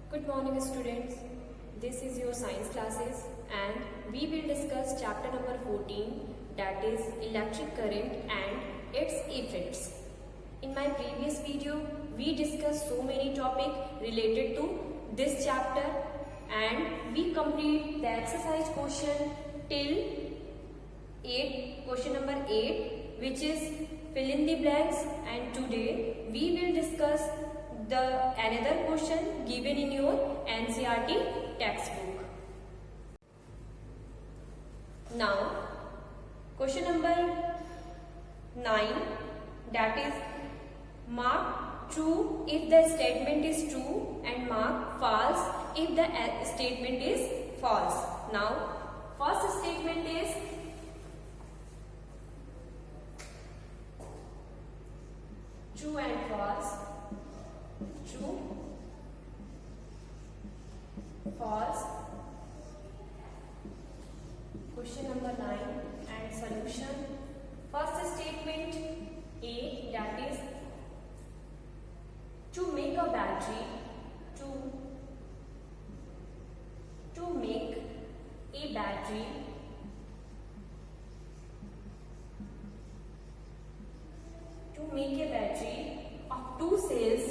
Good morning students. This is your science classes and we will discuss chapter number 14, that is electric current and its effects. In my previous video we discussed so many topics related to this chapter and we complete the exercise question till 8, question number 8, which is fill in the blanks, and today we will discuss the another question given in your NCERT textbook. Now question number 9, that is mark true if the statement is true and mark false if the statement is false. Now first statement is true and false. True, false. Question number 9 and solution. First statement A, that is to make a battery, to make a battery of two cells,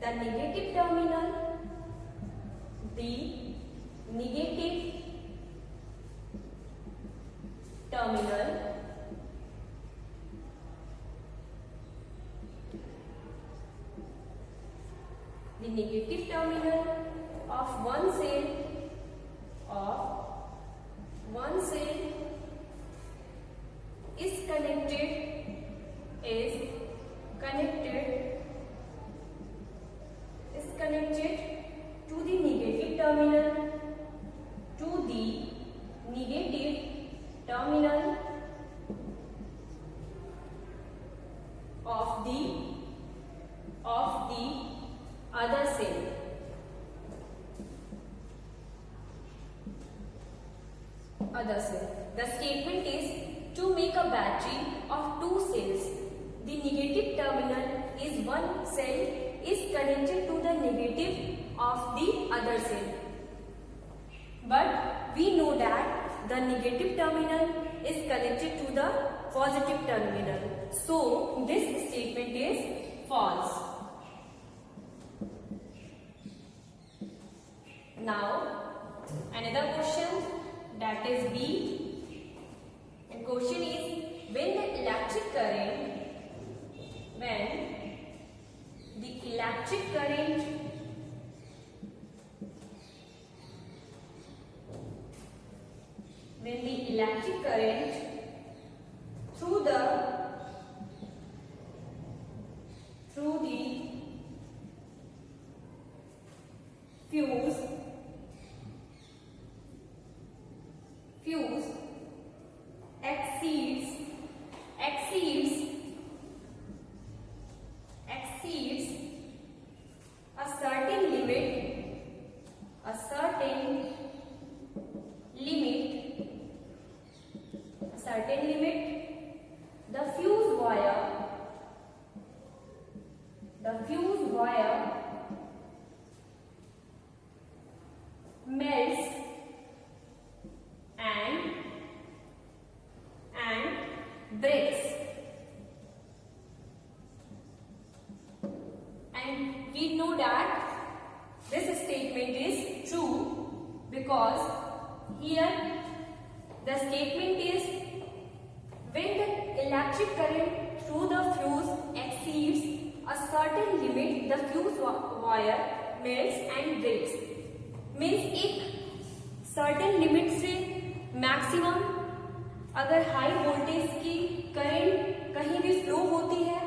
the negative terminal, of one cell is connected to the negative terminal, of the other cell. The statement is to make a battery of two cells. The negative terminal is one cell is connected to the negative of the other cell. But we know that the negative terminal is connected to the positive terminal. So this statement is false. Now another question, that is B, and question is when the electric current through the fuse exceeds a certain limit, the fuse wire melts and breaks. And we know that this statement is true because here the statement is when the electric current through the fuse exceeds a certain limit, the fuse wire melts and breaks. Means एक certain limit से maximum अगर high voltage की current कहीं भी flow होती है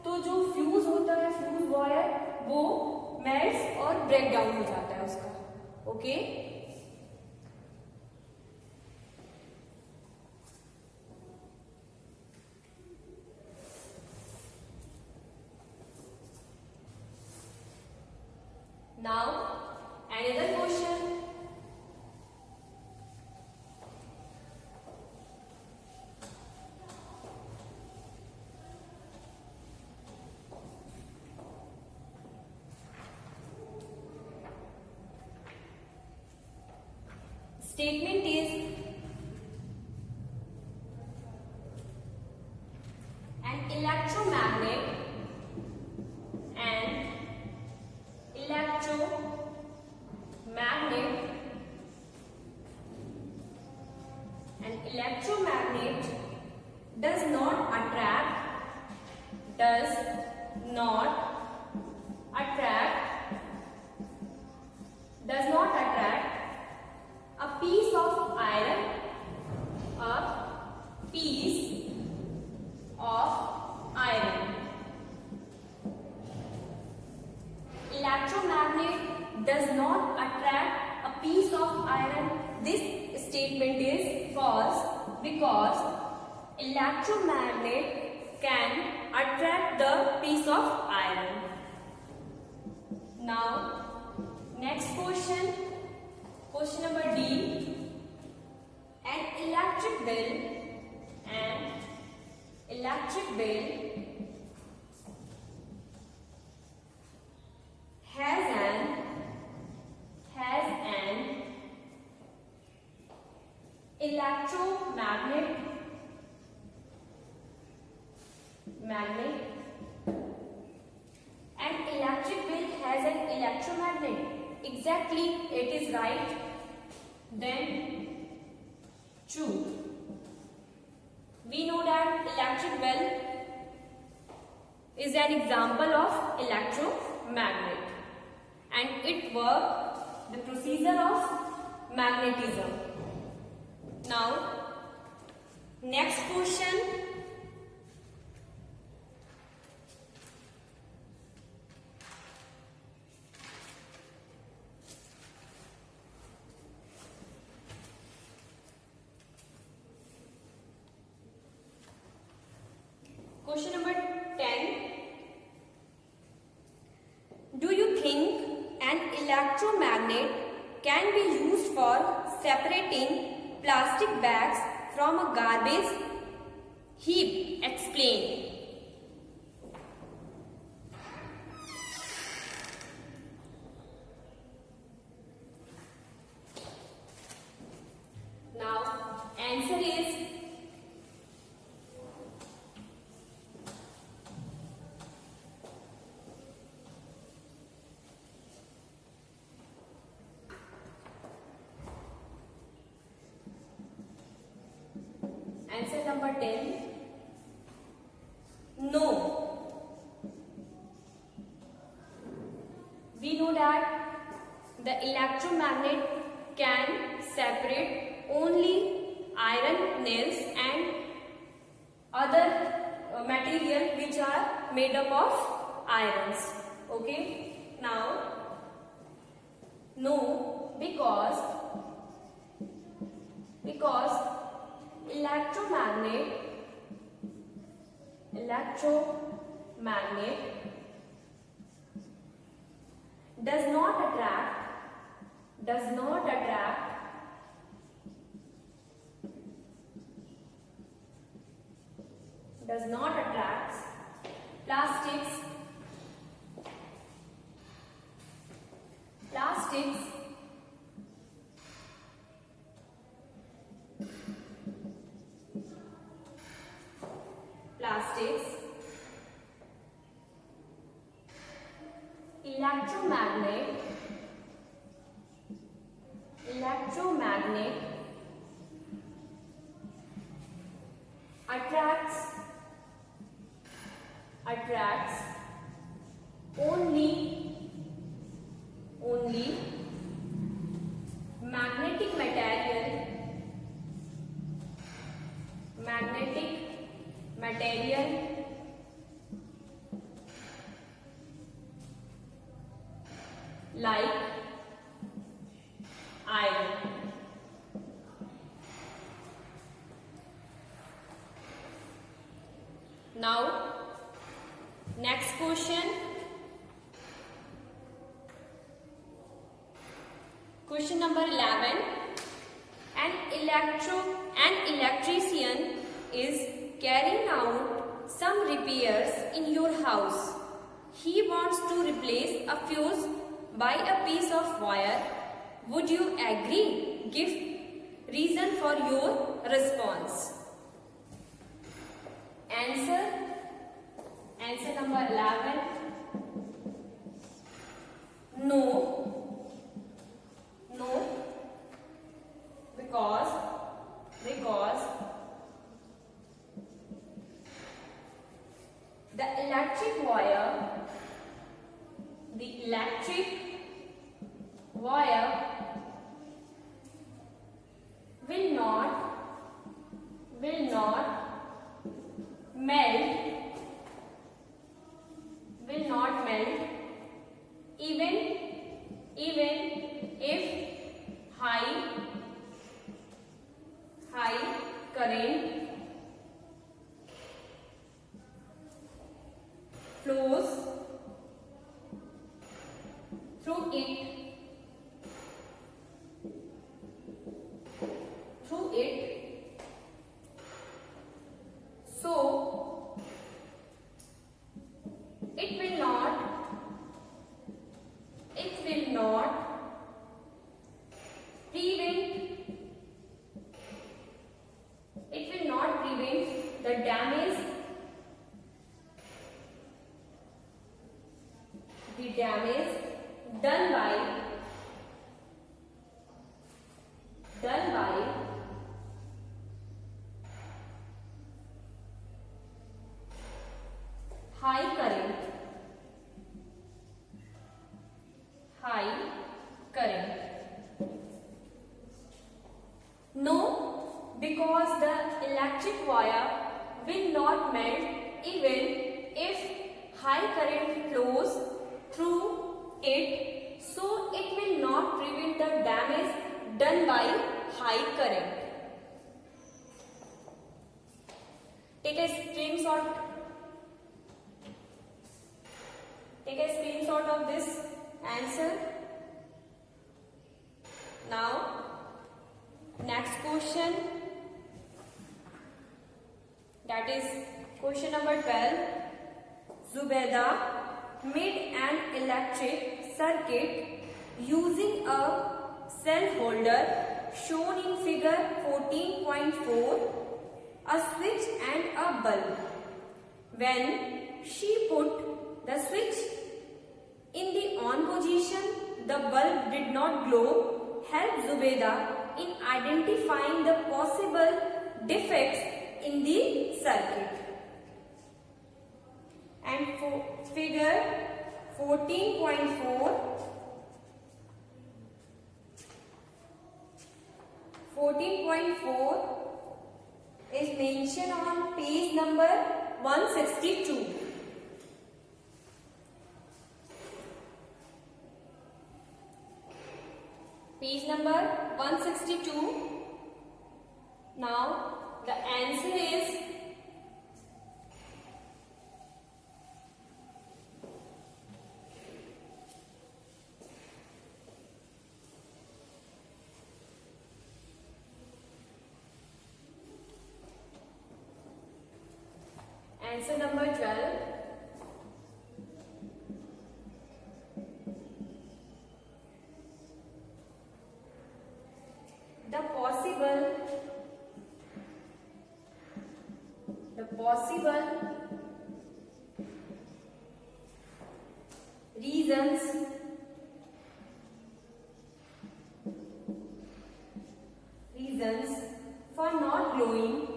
तो जो फ्यूज होता है, फ्यूज वायर, वो मेल्ट्स और ब्रेक डाउन हो जाता है उसका. Okay, now another question. statement is an electromagnet does not attract a piece of iron, Electromagnet does not attract a piece of iron. This statement is false because electromagnet can attract the piece of iron. Now, next question number D. An electric bill has an electromagnet An electric bill has an electromagnet. Exactly, it is right. Then true. We know that electric bell is an example of electromagnet and it works the procedure of magnetism. Now, next question. Question number 10. Do you think an electromagnet can be used for separating plastic bags from a garbage heap? Explain. Now, answer is answer number 10. No. We know that the electromagnet can separate only iron nails and other material which are made up of irons. Okay. Now, no, because electromagnet does not attract plastics electromagnet attracts only magnetic material like iron. Now, next question. Question number 11. An electrician is carrying out some repairs in your house. He wants to replace a fuse by a piece of wire. Would you agree? Give reason for your response. Answer number 11. No, because the electric wire will not melt even if high current flows through it. So it will not prevent the damage done by high current. No, because the electric wire will not melt even if high current flows through it, so it will not prevent the damage done by high current. Take a screenshot of this answer. Now next question, that is question number 12. Zubeda made an electric circuit using a cell holder shown in figure 14.4, a switch and a bulb. When she put the switch in the on position, the bulb did not glow. Help Zubeda in identifying the possible defects in the circuit. And for figure 14.4 is mentioned on page number 162. Page number 162. Now the answer is answer number 12. The possible reasons for not glowing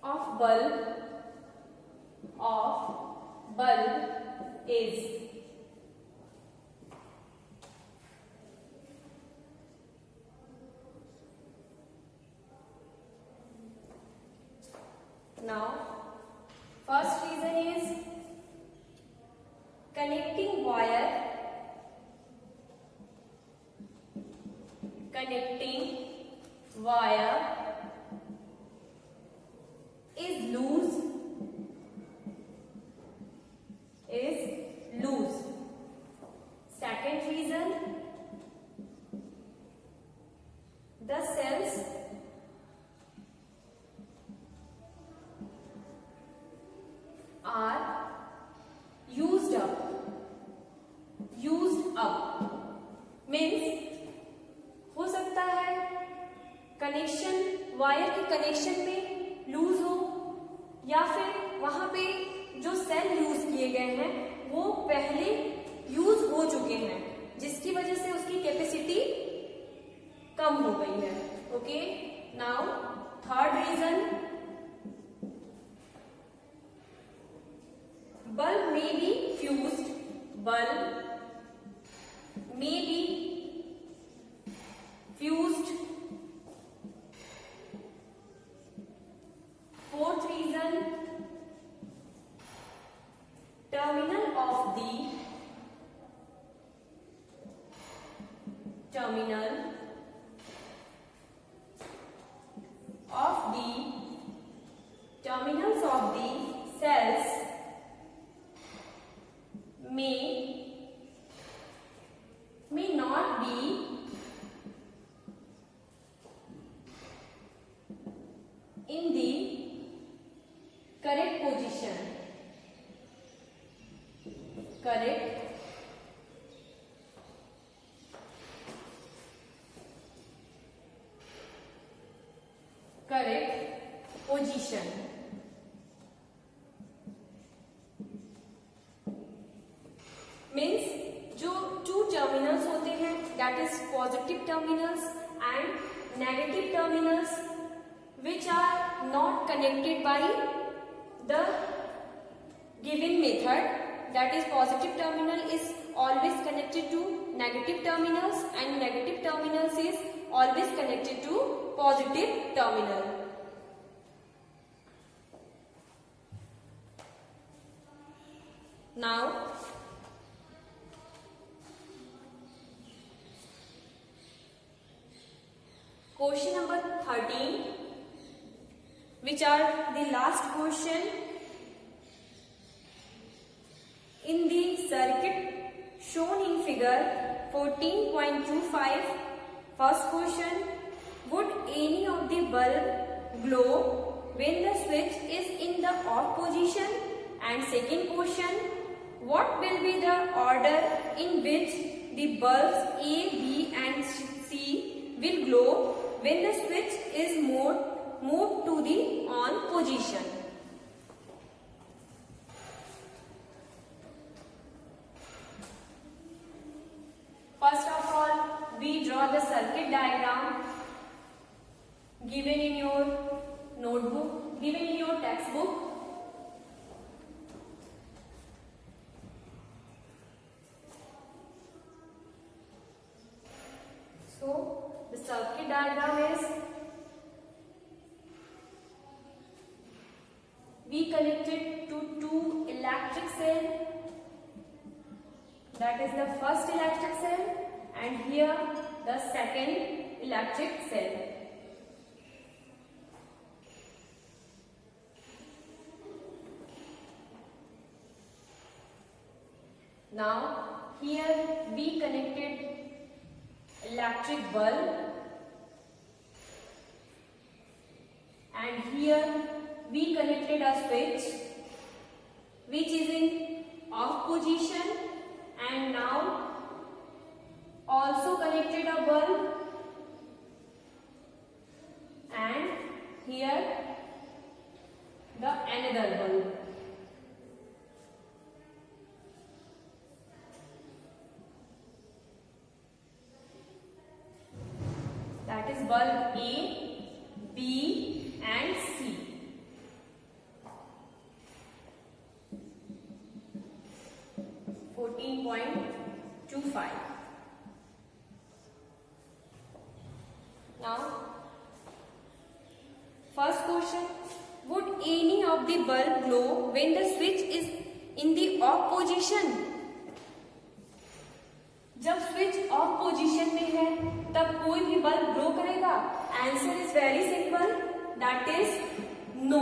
of bulb is now first reason is connecting wire is loose. Second reason, the cells are connection में loose हो या फिर वहां पे जो cell use किए गए हैं वो पहले यूज हो चुके हैं, जिसकी वजह से उसकी कैपेसिटी कम हो गई है। Okay, now third reason, bulb may be fused, bulb may be fused. Fourth reason, terminal of the terminals of the cells may not be in the correct position. Correct position. Means जो two terminals होते हैं, that is positive terminals and negative terminals, which are not connected by the given method, that is positive terminal is always connected to negative terminals and negative terminals is always connected to positive terminal. Now question number 13, which are the last question in the circuit shown in figure 14.25. First question, would any of the bulb glow when the switch is in the off position? And second question, what will be the order in which the bulbs A, B and C will glow when the switch is moved to the on position? First of all, we draw the circuit diagram given in your notebook, given in your textbook. So, the circuit diagram is, we connected to two electric cells. That is the first electric cell and here the second electric cell. Now here we connected electric bulb and here we connected a switch which is in off position. And now also connected a bulb and here the another bulb. That is bulb A, B and C. Now, first question, would any of the bulb glow when the switch is in the off position? जब switch off position में है तब कोई भी bulb glow करेगा? Answer is very simple, that is no.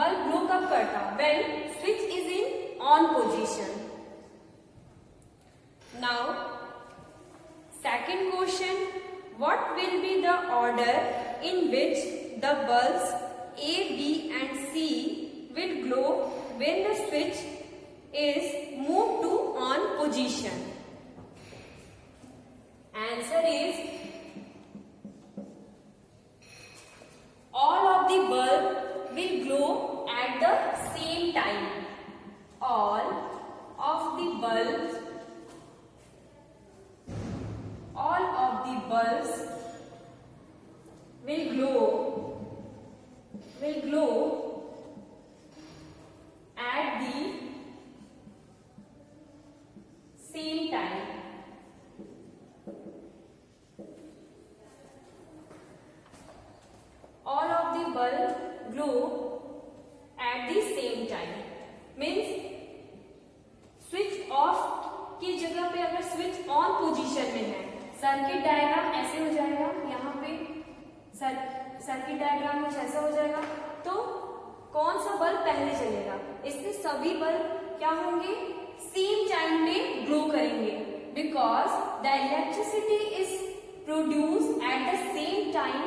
Bulb glow कब करता? When switch is in on position. Now second question, what will be the order in which the bulbs A, B and C will glow when the switch is moved to on position? Answer is of the bulb will glow at the same time. All of the bulbs will glow at the same time. All of the bulb glow at the same time means switch off की जगह पे अगर switch on position में है, circuit diagram ऐसे हो जाएगा, यहाँ पे सर्किट डायग्राम कुछ ऐसा हो जाएगा, तो कौन सा बल्ब पहले चलेगा? इसमें सभी बल्ब क्या होंगे? सेम टाइम पे ग्लो करेंगे, because the electricity is produced at the same time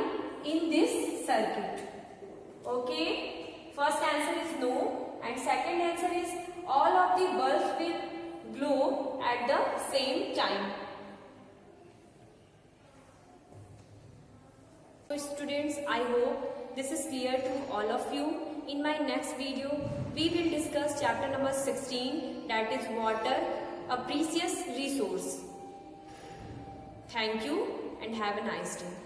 in this circuit. Okay, first answer is no and second answer is all of the bulbs will glow at the same time. So students, I hope this is clear to all of you. In my next video, we will discuss chapter number 16, that is water, a precious resource. Thank you and have a nice day.